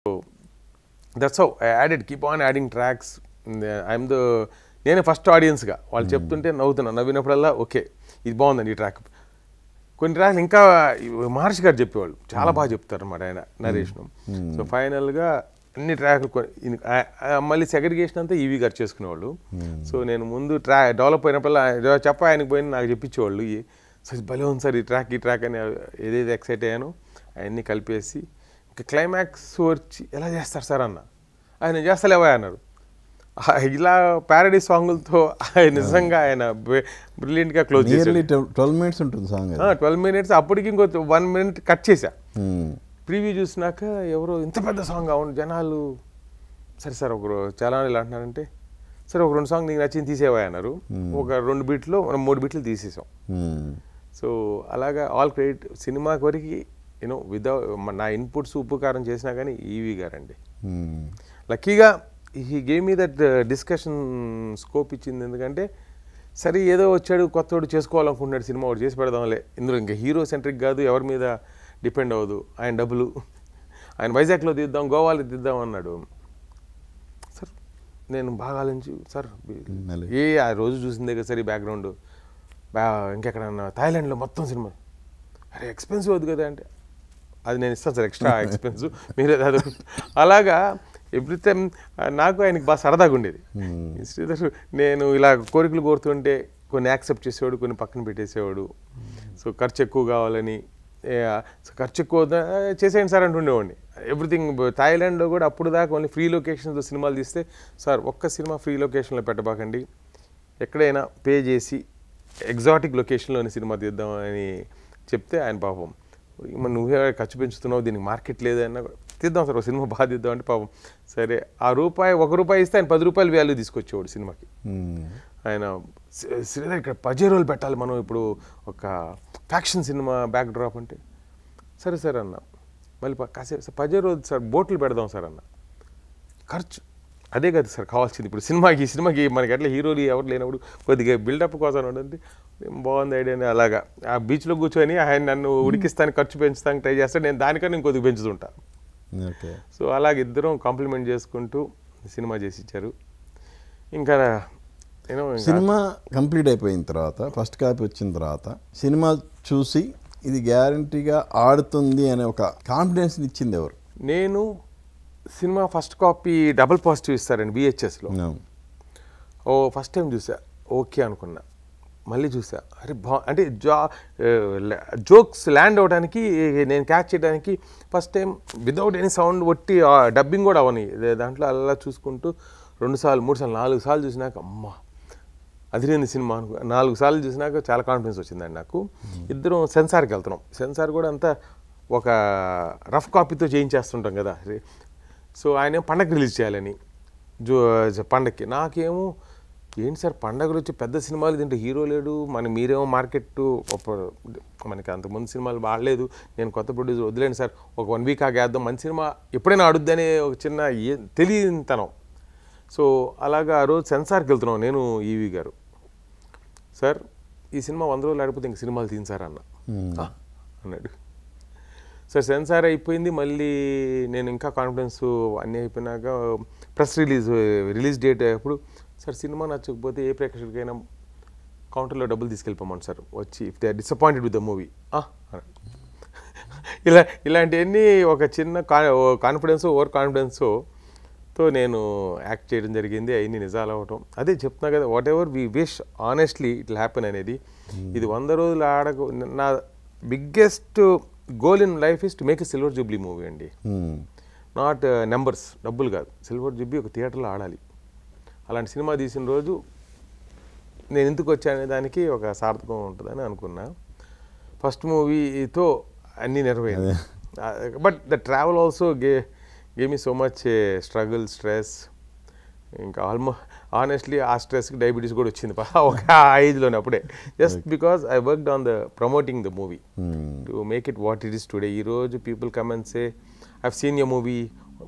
That's how I added keep on adding tracks. I'm the నేనే first ఆడియన్స్గా వాళ్ళు చెప్తుంటే నవ్వుతున్నా, నవ్వినప్పుడల్లా okay ఇది బాగుందండి ఈ ట్రాక్. కొన్ని ట్రాక్లు ఇంకా మహర్షి గారు చెప్పేవాళ్ళు చాలా బాగా చెప్తారు అన్నమాట ఆయన నరేషన్. సో ఫైనల్గా అన్ని ట్రాక్లు మళ్ళీ సెగ్రిగేషన్ అంతా ఈవీ గారు చేసుకునేవాళ్ళు. సో నేను ముందు డెవలప్ అయినప్పుడల్లా ఆయనకు పోయిన నాకు చెప్పించేవాళ్ళు, సార్ భలే ఉంది సార్ ఈ ట్రాక్ అని ఏదైతే ఎక్సైట్ అయ్యానో అవన్నీ కలిపేసి ఇంకా క్లైమాక్స్ వచ్చి ఎలా చేస్తారు సార్ అన్న, ఆయన చేస్తలేవా అన్నారు. ఇలా ప్యారడీ సాంగులతో ఆయన నిజంగా ఆయన బ్రిలియంట్గా క్లోజ్ చేశారు. 12 minutes ఉంటుంది సాంగ్. 12 minutes. అప్పటికి ఇంకో 1 minute కట్ చేశా. ప్రీవ్యూ చూసినాక ఎవరో ఇంత పెద్ద సాంగ్ అవును జనాలు, సరే సార్ ఒకరు చాలా ఇలా అంటున్నారంటే సరే ఒక 2 సాంగ్ నీకు నచ్చింది తీసేవా అన్నారు. ఒక 2 బీట్లో మనం 3 బీట్లు తీసేసాం. సో అలాగా ఆల్ క్రెడిట్ సినిమాకి వరకు యూనో నా ఇన్పుట్స్ ఉపకారం చేసినా కానీ ఈవీ గారండి. లక్కీగా he gave me that discussion scope ఇచ్చింది. ఎందుకంటే సరే ఏదో వచ్చాడు కొత్తవాడు చేసుకోవాలనుకుంటున్నాడు సినిమా వాడు చేసి పెడదాంలే, ఇందులో ఇంకా హీరో సెంట్రిక్ కాదు, ఎవరి మీద డిపెండ్ అవ్వదు, ఆయన డబ్బులు ఆయన వైజాగ్లో తీద్దాం గోవాలో తీద్దాం అన్నాడు. సార్ నేను బాగా ఆలోచించి సార్ ఆ రోజు చూసిందే కదా సార్ ఈ బ్యాక్గ్రౌండ్ ఇంకెక్కడన్నా థాయిలాండ్లో మొత్తం సినిమా, అరే ఎక్స్పెన్సివ్ అవుతుంది కదా అంటే అది నేను ఇస్తాను సార్ ఎక్స్ట్రా ఎక్స్పెన్సివ్ మీరే కాదు. అలాగా ఎవ్రీ టైం నాకు ఆయనకి బాగా సరదాగా ఉండేది. శ్రీధర్ నేను ఇలా కోరికలు కోరుతుంటే కొన్ని యాక్సెప్ట్ చేసేవాడు, కొన్ని పక్కన పెట్టేసేవాడు. సో ఖర్చు ఎక్కువ కావాలని ఖర్చు ఎక్కువ చేసేయండి సార్ అంటుండేవాడిని. ఎవ్రీథింగ్ థాయిలాండ్లో కూడా అప్పుడు దాకా ఓన్లీ ఫ్రీ లొకేషన్స్తో సినిమాలు తీస్తే సార్ ఒక్క సినిమా ఫ్రీ లొకేషన్లో పెట్టబాకండి, ఎక్కడైనా పే చేసి ఎగ్జాటిక్ లొకేషన్లోని సినిమా తీద్దామని చెప్తే ఆయన పాపం మరి నువ్వే ఖర్చు పెంచుతున్నావు దీనికి మార్కెట్ లేదన్నా తీద్దాం సార్ ఒక సినిమా బాగా తీద్దాం అంటే పాపం సరే ఆ ₹1 ఇస్తే ఆయన ₹10 వాల్యూ తీసుకొచ్చేవాడు సినిమాకి. ఆయన శ్రీధర్ ఇక్కడ పజేరోలు పెట్టాలి మనం ఇప్పుడు ఒక ఫ్యాక్షన్ సినిమా బ్యాక్ డ్రాప్ అంటే సరే సార్ అన్న, మళ్ళీ కాసేపు పజేరోలు సార్ బోట్లు పెడదాం సార్ అన్న. ఖర్చు అదే కదా సార్ కావాల్సింది ఇప్పుడు సినిమాకి మనకి ఎట్లా హీరోలు ఎవరు లేనప్పుడు కొద్దిగా బిల్డప్ కోసం ఉంటుంది. బాగుంది ఐడియా అని అలాగా ఆ బీచ్లో కూర్చొని ఆయన నన్ను ఉడికిస్తాను ఖర్చు పెంచుతానికి ట్రై చేస్తాను, నేను దానికన్నా ఇంకొద్దిగా పెంచుతుంటాను. సో అలాగ ఇద్దరం కాంప్లిమెంట్ చేసుకుంటూ సినిమా చేసి ఇచ్చారు. ఇంకా సినిమా కంప్లీట్ అయిపోయిన తర్వాత ఫస్ట్ కాపీ వచ్చిన తర్వాత సినిమా చూసి ఇది గ్యారంటీగా ఆడుతుంది అనే ఒక కాన్ఫిడెన్స్ని ఇచ్చింది ఎవరు? నేను cinema first copy double positive ఇస్తారండి VHSలో. ఫస్ట్ టైం చూసా ఓకే అనుకున్నా, మళ్ళీ చూసా అరే అంటే జోక్స్ ల్యాండ్ అవ్వడానికి నేను క్యాచ్ చేయడానికి first time without any sound ఒట్టి డబ్బింగ్ కూడా అవని దాంట్లో అలా చూసుకుంటూ 2 సార్లు 3 సార్లు 4 సార్లు చూసినాక అమ్మ అదిరింది సినిమా అనుకో. 4 సార్లు చూసినాక చాలా కాన్ఫిడెన్స్ వచ్చిందండి నాకు. ఇద్దరం సెన్సార్కి వెళ్తున్నాం, సెన్సార్ కూడా అంతా ఒక రఫ్ కాపీతో చేయించేస్తుంటాం కదా. సో ఆయన పండగ రిలీజ్ చేయాలని పండగకి నాకేమో ఏంటి సార్ పండగలు వచ్చి పెద్ద సినిమాలు తింటే హీరో లేడు, మీరేమో మార్కెట్ మనకి అంతకుముందు సినిమాలు బాగలేదు, నేను కొత్త ప్రొడ్యూసర్ వదిలేండి సార్ ఒక 1 వీక్ ఆగేద్దాం మంచి సినిమా ఎప్పుడైనా ఆడుద్దని ఒక చిన్న తెలియనితనం. సో అలాగా ఆ రోజు సెన్సార్కి వెళ్తున్నాం నేను ఈవీ గారు, సార్ ఈ సినిమా 100 రోజులు ఆడిపోతే ఇంక సినిమాలు తీను సార్ అన్నాడు. సార్ సెన్సార్ అయిపోయింది, మళ్ళీ నేను ఇంకా కాన్ఫిడెన్స్ అన్నీ అయిపోయినాక ప్రెస్ రిలీజ్ డేట్ అప్పుడు సార్ సినిమా నచ్చకపోతే ఏ ప్రేక్షకుడికైనా కౌంటర్లో డబ్బులు తీసుకెళ్ళిపోమండి సార్ వచ్చి if they are disappointed with the movie ఇలాంటివన్నీ ఒక చిన్న కాన్ఫిడెన్స్ ఓవర్ కాన్ఫిడెన్స్తో నేను యాక్ట్ చేయడం జరిగింది. అవన్నీ నిజాలు అవ్వటం అదే చెప్తున్నా కదా, what ever we wish honestly it will happen అనేది. ఇది 100 రోజులు నా biggest goal in life is to make a silver Jubilee movie అండి. నాట్ నెంబర్స్ డబ్బులు కాదు, సిల్వర్ జూబ్లీ ఒక థియేటర్లో ఆడాలి. అలాంటి సినిమా తీసిన రోజు నేను ఎందుకు వచ్చానే దానికి ఒక సార్థకం ఉంటుందని అనుకున్నా. ఫస్ట్ మూవీతో అన్నీ నెరవేరింది. But the travel also gave me so much struggle stress. ఇంకా ఆనెస్ట్లీ ఆ స్ట్రెస్కి డయాబెటీస్ కూడా వచ్చింది ఒక ఏజ్లోనే అప్పుడే, just because I worked on the promoting the movie to make it what it is today. ఈరోజు people come and say I've seen your movie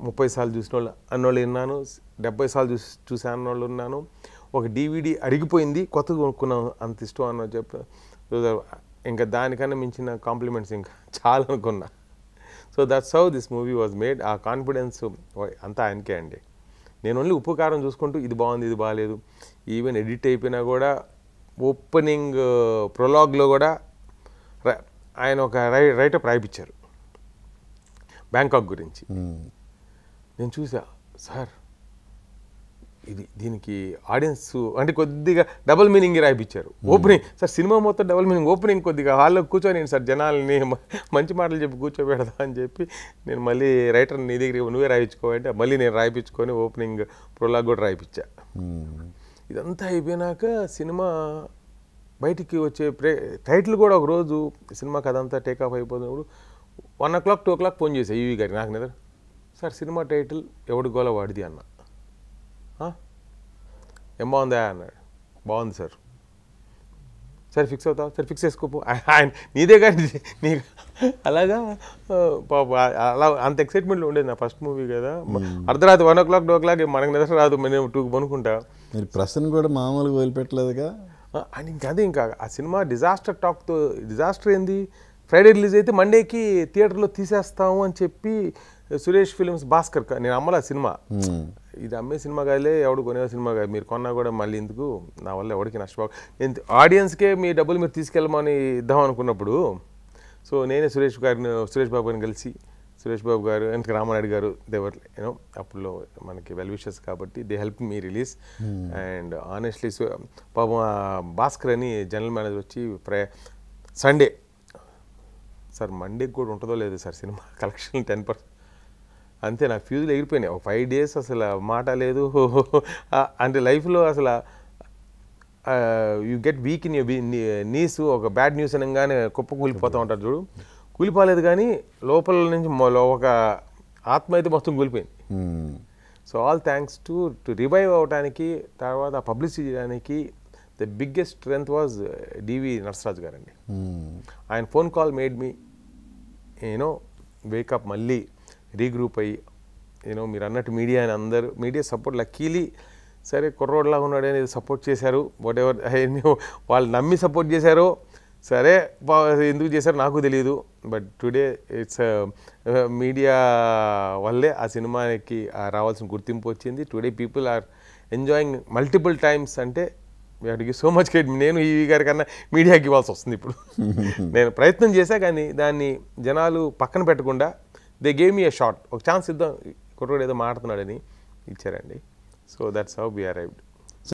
30 సార్లు చూసిన వాళ్ళు అన్నోళ్ళు విన్నాను, 70 సార్లు చూసా అన్నోళ్ళు ఉన్నాను, ఒక DVD అరిగిపోయింది కొత్తగా కొనుక్కున్నాం అంత ఇష్టం అన్న చెప్ప. ఇంకా దానికన్నా మించిన కాంప్లిమెంట్స్ ఇంకా చాలా అనుకున్నా. So that's how this movie was made. ఆ కాన్ఫిడెన్స్ అంతా ఆయనకే అండి. నేను ఓన్లీ ఉప్పు కారం చూసుకుంటూ ఇది బాగుంది ఇది బాగాలేదు, ఈవెన్ ఎడిట్ అయిపోయినా కూడా ఓపెనింగ్ ప్రొలాగ్లో కూడా ఆయన ఒక రైటప్ రాయిపించారు బ్యాంకాక్ గురించి. నేను చూసా, సార్ దీనికి ఆడియన్స్ అంటే కొద్దిగా డబుల్ మీనింగ్ రాయిపించారు ఓపెనింగ్. సార్ సినిమా మొత్తం డబుల్ మీనింగ్, ఓపెనింగ్ కొద్దిగా హాల్లో కూర్చొని సార్ జనాల్ని మంచి మాటలు చెప్పి కూర్చోబెడదా అని చెప్పి నేను మళ్ళీ రైటర్ నీ దగ్గర నువ్వే రాయించుకోవాలంటే మళ్ళీ నేను రాయిపించుకొని ఓపెనింగ్ ప్రొలాగ్ కూడా రాయిపించా. ఇదంతా అయిపోయినాక సినిమా బయటికి వచ్చే టైటిల్ కూడా ఒకరోజు సినిమా కథ అంతా టేకాఫ్ అయిపోతున్నప్పుడు 1 o'clock 2 o'clock ఫోన్ చేశా ఈవీ గారికి. నాకు నిద్ర, సార్ సినిమా టైటిల్ ఎవడి గోల వాడిది అన్న. ఏం బాగుందా అన్నాడు. బాగుంది సార్. సరే ఫిక్స్ అవుతావు, సరే ఫిక్స్ చేసుకోపో. ఆయన నీదే కానీ నీకు అలాగా పాప అలా అంత ఎక్సైట్మెంట్లో ఉండేది. నా ఫస్ట్ మూవీ కదా, అర్ధరాత్రి 1 o'clock 2 o'clock మనకు నిద్ర రాదు, నేను 2కి పనుకుంటా. మీరు ప్రశ్న కూడా మామూలుగా వదిలిపెట్టలేదుగా. అని ఇంకా ఆ సినిమా డిజాస్టర్ ఏంది, ఫ్రైడే రిలీజ్ అయితే మండేకి థియేటర్లో తీసేస్తాము అని చెప్పి సురేష్ ఫిలిమ్స్ భాస్కర్, నేను అమ్మలే సినిమా, ఇది అమ్మే సినిమా కాదులే, ఎవడు కొనే సినిమా కాదు, మీరు కొన్నా కూడా మళ్ళీ ఎందుకు, నా వల్ల ఎవరికి నష్టపో, నేను ఆడియన్స్కే మీ డబ్బులు మీరు తీసుకెళ్ళమని ఇద్దాం అనుకున్నప్పుడు, సో నేనే సురేష్ బాబు గారిని కలిసి, సురేష్ బాబు గారు వెనక రామానాయుడు గారు దేవర్ అప్పుడు మనకి వెల్ విషెస్ కాబట్టి they help me release. And honestly పాపం భాస్కర్ అని జనరల్ మేనేజర్ వచ్చి సండే సార్ మండేకి కూడా ఉంటుందో లేదు సార్ సినిమా కలెక్షన్ 10%, అంతే నాకు ఫ్యూజులు ఎగిరిపోయినాయి. ఒక 5 days అసలు మాట లేదు. అంటే లైఫ్లో అసలు you get weak in your knees, ఒక బ్యాడ్ న్యూస్ అనగానే కుప్ప కూలిపోతూ ఉంటారు చూడు, కూలిపోలేదు కానీ లోపల నుంచి ఒక ఆత్మ అయితే మొత్తం కూలిపోయింది. So all thanks to revive అవడానికి, తర్వాత పబ్లిసిటీ చేయడానికి ద బిగ్గెస్ట్ స్ట్రెంగ్త్ వాజ్ డివి నరసరాజు గారండి. ఆయన phone call made me wake up, మళ్ళీ రీగ్రూప్ అయ్యి మీరు అన్నట్టు మీడియా సపోర్ట్ లక్కీలీ, సరే కుర్రోడ్లాగా ఉన్నాడు అనేది సపోర్ట్ చేశారు. వాట్ ఎవర్ వాళ్ళు నమ్మి సపోర్ట్ చేశారో సరే, ఎందుకు చేశారో నాకు తెలియదు. బట్ టుడే ఇట్స్ మీడియా వల్లే ఆ సినిమాకి రావాల్సిన గుర్తింపు వచ్చింది. Today people are enjoying multiple times. అంటే వీఆర్కి సో మచ్ క్రెడిట్. నేను ఈ గారి కన్నా మీడియాకి ఇవ్వాల్సి వస్తుంది ఇప్పుడు. నేను ప్రయత్నం చేశా కానీ దాన్ని జనాలు పక్కన పెట్టకుండా they gave me a shot, ఒక ఛాన్స్ ఇద్దాం, కుర్రోడు ఏదో మాట్లాడుతున్నాడని ఇచ్చారండి. So that's how we arrived.